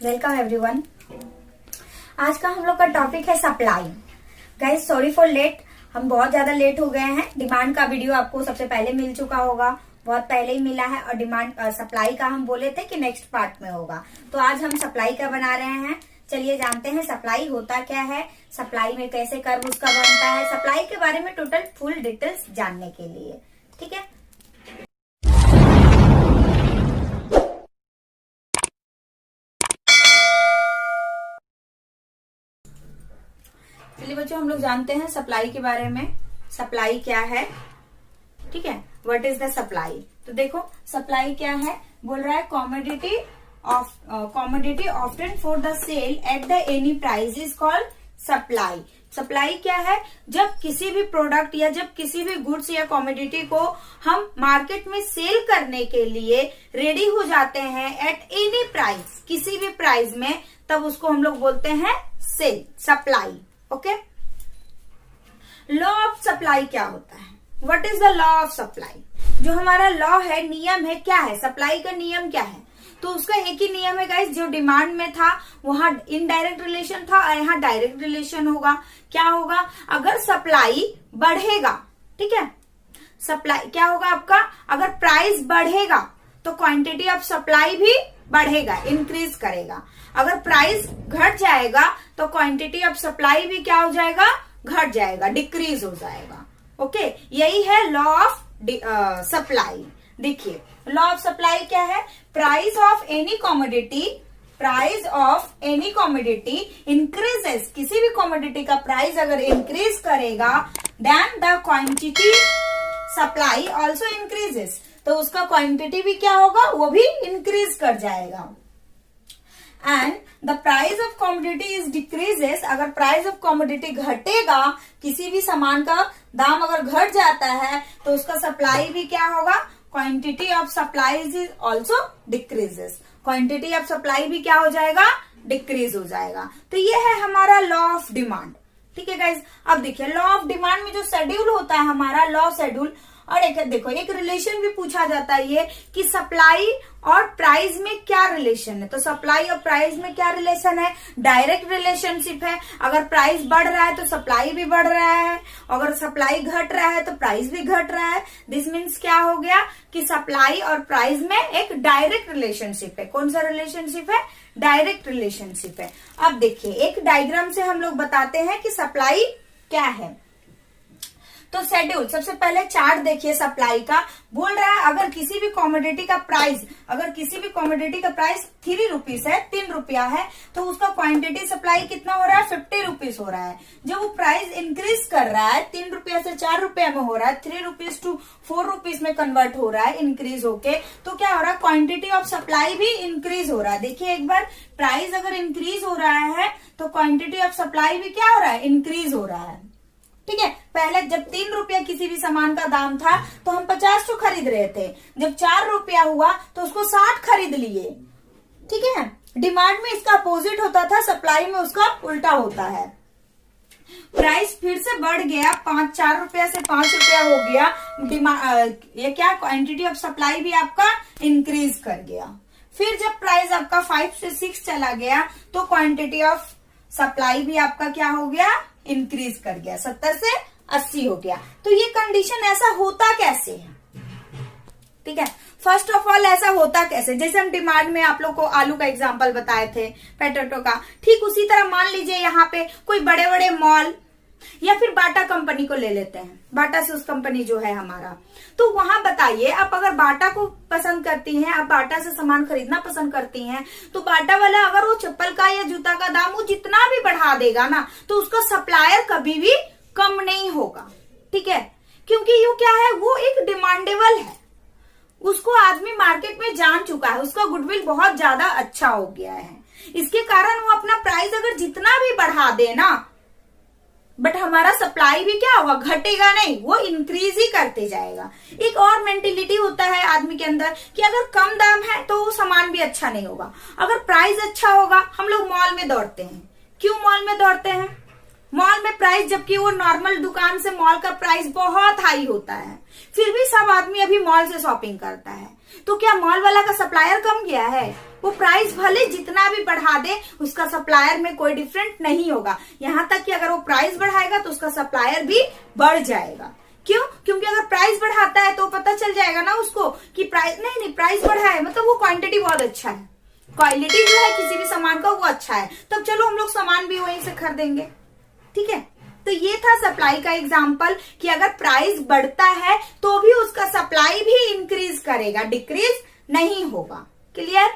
Welcome everyone. आज का हम लोग का टॉपिक है supply. Guys sorry for late, हम बहुत ज्यादा लेट हो गए हैं। डिमांड का वीडियो आपको सबसे पहले मिल चुका होगा, बहुत पहले ही मिला है, और डिमांड सप्लाई का हम बोले थे कि नेक्स्ट पार्ट में होगा। तो आज हम सप्लाई का बना रहे हैं। चलिए जानते हैं सप्लाई होता क्या है, सप्लाई में कैसे कर्व उसका बनता है, सप्लाई के बारे में टोटल फुल डिटेल्स जानने के लिए। ठीक है, चलिए बच्चों हम लोग जानते हैं सप्लाई के बारे में। सप्लाई क्या है, ठीक है, व्हाट इज द सप्लाई। तो देखो सप्लाई क्या है, बोल रहा है commodity often for the sale at the any price is called supply. Supply क्या है, जब किसी भी प्रोडक्ट या जब किसी भी गुड्स या कॉमोडिटी को हम मार्केट में सेल करने के लिए रेडी हो जाते हैं एट एनी प्राइस, किसी भी प्राइस में, तब उसको हम लोग बोलते हैं sale, supply. Okay, law of supply क्या होता है, what is the law of supply. जो हमारा लॉ है, नियम है, क्या है सप्लाई का नियम क्या है। तो उसका एक ही नियम है गाइस, जो डिमांड में था वहां इनडायरेक्ट रिलेशन था और यहाँ डायरेक्ट रिलेशन होगा। क्या होगा, अगर सप्लाई बढ़ेगा, ठीक है, सप्लाई क्या होगा आपका, अगर प्राइस बढ़ेगा तो क्वांटिटी ऑफ सप्लाई भी बढ़ेगा, इंक्रीज करेगा। अगर प्राइस घट जाएगा तो क्वांटिटी ऑफ सप्लाई भी क्या हो जाएगा, घट जाएगा, डिक्रीज हो जाएगा। ओके, यही है लॉ ऑफ सप्लाई। देखिए लॉ ऑफ सप्लाई क्या है, price of any commodity increases, किसी भी कॉमोडिटी का प्राइस अगर इंक्रीज करेगा then the quantity supply also increases, तो उसका क्वांटिटी भी क्या होगा, वो भी इंक्रीज कर जाएगा। And the price of commodity is decreases, अगर प्राइस ऑफ कॉमोडिटी घटेगा, किसी भी सामान का दाम अगर घट जाता है तो उसका सप्लाई भी क्या होगा, quantity of supply is also decreases, quantity of supply भी क्या हो जाएगा, डिक्रीज हो जाएगा। तो ये है हमारा लॉ ऑफ डिमांड। ठीक है गाइज, अब देखिए लॉ ऑफ डिमांड में जो शेड्यूल होता है हमारा, लॉ शेड्यूल, और एक देखो एक रिलेशन भी पूछा जाता है ये कि सप्लाई और प्राइस में क्या रिलेशन है। तो सप्लाई और प्राइस में क्या रिलेशन है, डायरेक्ट रिलेशनशिप है। अगर प्राइस बढ़ रहा है तो सप्लाई भी बढ़ रहा है, अगर सप्लाई घट रहा है तो प्राइस भी घट रहा है। दिस मीन्स क्या हो गया कि सप्लाई और प्राइस में एक डायरेक्ट रिलेशनशिप है। कौन सा रिलेशनशिप है, डायरेक्ट रिलेशनशिप है। अब देखिए एक डायग्राम से हम लोग बताते हैं कि सप्लाई क्या है। तो शेड्यूल, सबसे पहले चार्ट देखिए सप्लाई का, बोल रहा है अगर किसी भी कॉमोडिटी का प्राइस, अगर किसी भी कॉमोडिटी का प्राइस 3 रुपीज है, 3 रुपया है, तो उसका क्वांटिटी सप्लाई कितना हो रहा है, 50 रुपीज हो रहा है। जब वो प्राइस इंक्रीज कर रहा है, 3 रुपया से 4 रुपया में हो रहा है, 3 रुपीज टू 4 रुपीज में कन्वर्ट हो रहा है इंक्रीज होके, तो क्या हो रहा है, क्वांटिटी ऑफ सप्लाई भी इंक्रीज हो रहा है। देखिए एक बार, प्राइस अगर इंक्रीज हो रहा है तो क्वांटिटी ऑफ सप्लाई भी क्या हो रहा है, इंक्रीज हो रहा है। ठीक है, पहले जब 3 रुपया किसी भी सामान का दाम था तो हम 50 तो खरीद रहे थे, जब 4 रुपया हुआ तो उसको 60 खरीद लिए। ठीक है, डिमांड में इसका अपोजिट होता था, सप्लाई में उसका उल्टा होता है। प्राइस फिर से बढ़ गया, 4 रुपया से 5 रुपया हो गया, ये क्या, क्वांटिटी ऑफ सप्लाई भी आपका इंक्रीज कर गया। फिर जब प्राइस आपका 5 से 6 चला गया तो क्वांटिटी ऑफ सप्लाई भी आपका क्या हो गया, इंक्रीज कर गया, 70 से 80 हो गया। तो ये कंडीशन ऐसा होता कैसे है, ठीक है, फर्स्ट ऑफ ऑल ऐसा होता कैसे, जैसे हम डिमांड में आप लोग को आलू का एग्जांपल बताए थे, पोटैटो का, ठीक उसी तरह मान लीजिए यहाँ पे कोई बड़े बड़े मॉल या फिर बाटा कंपनी को ले लेते हैं, बाटा से उस कंपनी जो है हमारा, तो वहां बताइए आप अगर बाटा को पसंद करती हैं, आप बाटा से सामान खरीदना पसंद करती हैं, तो बाटा वाला अगर वो चप्पल का या जूता का दाम वो जितना भी बढ़ा देगा ना, तो उसका सप्लायर कभी भी कम नहीं होगा। ठीक है, क्योंकि ये क्या है, वो एक डिमांडेबल है, उसको आदमी मार्केट में जान चुका है, उसका गुडविल बहुत ज्यादा अच्छा हो गया है, इसके कारण वो अपना प्राइस अगर जितना भी बढ़ा दे ना, बट हमारा सप्लाई भी क्या होगा, घटेगा नहीं, वो इंक्रीज ही करते जाएगा। एक और मेंटेलिटी होता है आदमी के अंदर कि अगर कम दाम है तो वो सामान भी अच्छा नहीं होगा, अगर प्राइस अच्छा होगा। हम लोग मॉल में दौड़ते हैं, क्यों मॉल में दौड़ते हैं, मॉल में प्राइस, जबकि वो नॉर्मल दुकान से मॉल का प्राइस बहुत हाई होता है, फिर भी सब आदमी अभी मॉल से शॉपिंग करता है। तो क्या मॉल वाला का सप्लायर कम गया है? वो प्राइस भले जितना भी बढ़ा दे उसका सप्लायर में कोई डिफरेंट नहीं होगा। यहाँ तक कि अगर वो प्राइस बढ़ाएगा तो उसका सप्लायर भी बढ़ जाएगा। क्यों? क्योंकि अगर प्राइस बढ़ाता है तो पता चल जाएगा ना उसको कि प्राइस नहीं प्राइस बढ़ा है, मतलब वो क्वांटिटी बहुत अच्छा है, क्वालिटी जो है किसी भी सामान का वो अच्छा है, तब चलो हम लोग सामान भी वहीं से खरीदेंगे। ठीक है, तो ये था सप्लाई का एग्जाम्पल कि अगर प्राइस बढ़ता है तो भी उसका सप्लाई भी इंक्रीज करेगा, डिक्रीज नहीं होगा। क्लियर?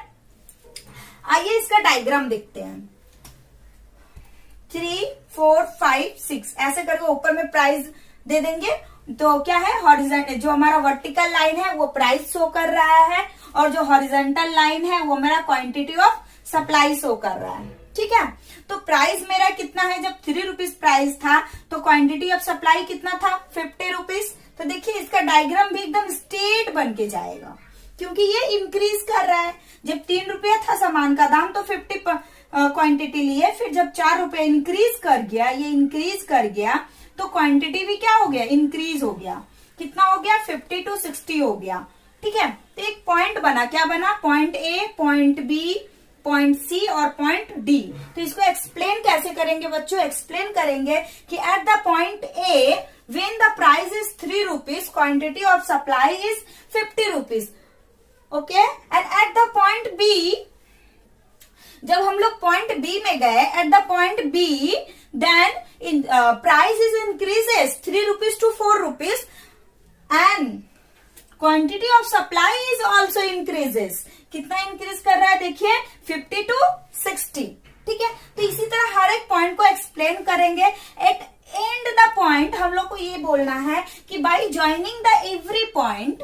आइए इसका डायग्राम देखते हैं। 3, 4, 5, 6 ऐसे करके ऊपर में प्राइस दे देंगे तो क्या है, हॉरिजॉन्टल जो हमारा वर्टिकल लाइन है वो प्राइस शो कर रहा है और जो हॉरिजॉन्टल लाइन है वो मेरा क्वांटिटी ऑफ सप्लाई शो कर रहा है। ठीक है, तो प्राइस मेरा कितना है, जब 3 रुपीज प्राइस था तो क्वांटिटी ऑफ सप्लाई कितना था, 50 रुपीज। तो देखिए इसका डायग्राम भी एकदम स्ट्रेट बन के जाएगा क्योंकि ये इंक्रीज कर रहा है। जब 3 रुपया था सामान का दाम तो 50 क्वांटिटी लिए, फिर जब 4 रुपए इंक्रीज कर गया, ये इंक्रीज कर गया तो क्वांटिटी भी क्या हो गया, इंक्रीज हो गया। कितना हो गया, 50 to 60 हो गया। ठीक है, तो एक पॉइंट बना, क्या बना, point A, point B, point C और पॉइंट डी। तो इसको एक्सप्लेन कैसे करेंगे बच्चों, एक्सप्लेन करेंगे कि at the point A when the price is 3 rupees quantity of supply is 50 rupees. Okay, and at the point B, जब हम लोग पॉइंट बी में गए, at the point B then price is increases 3 rupees to 4 rupees and quantity of supply is also increases. कितना increase कर रहा है देखिए, 50 to 60। ठीक है, तो इसी तरह हर एक पॉइंट को एक्सप्लेन करेंगे। एट एंड द पॉइंट हम लोग को ये बोलना है कि by joining the every point,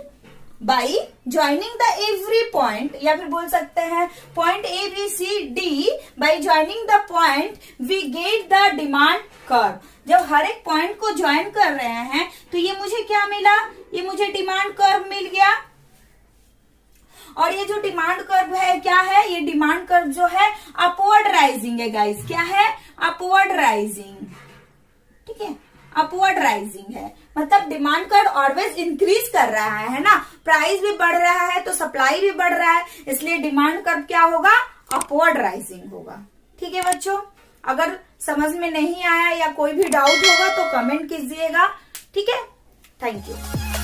by joining the every point, या फिर बोल सकते हैं point A B C D, by joining the point we get the demand curve. जब हर एक पॉइंट को ज्वाइन कर रहे हैं तो ये मुझे क्या मिला, ये मुझे डिमांड कर्व मिल गया। और ये जो डिमांड कर्व है क्या है, ये डिमांड कर्व जो है अपवर्ड राइजिंग है गाइस। क्या है, अपवर्ड राइजिंग। ठीक है, अपवर्ड राइजिंग है, मतलब डिमांड कर्व ऑलवेज इंक्रीज कर रहा है ना, प्राइस भी बढ़ रहा है तो सप्लाई भी बढ़ रहा है, इसलिए डिमांड कर्व क्या होगा, अपवर्ड राइजिंग होगा। ठीक है बच्चों, अगर समझ में नहीं आया या कोई भी डाउट होगा तो कमेंट कीजिएगा। ठीक है, थैंक यू।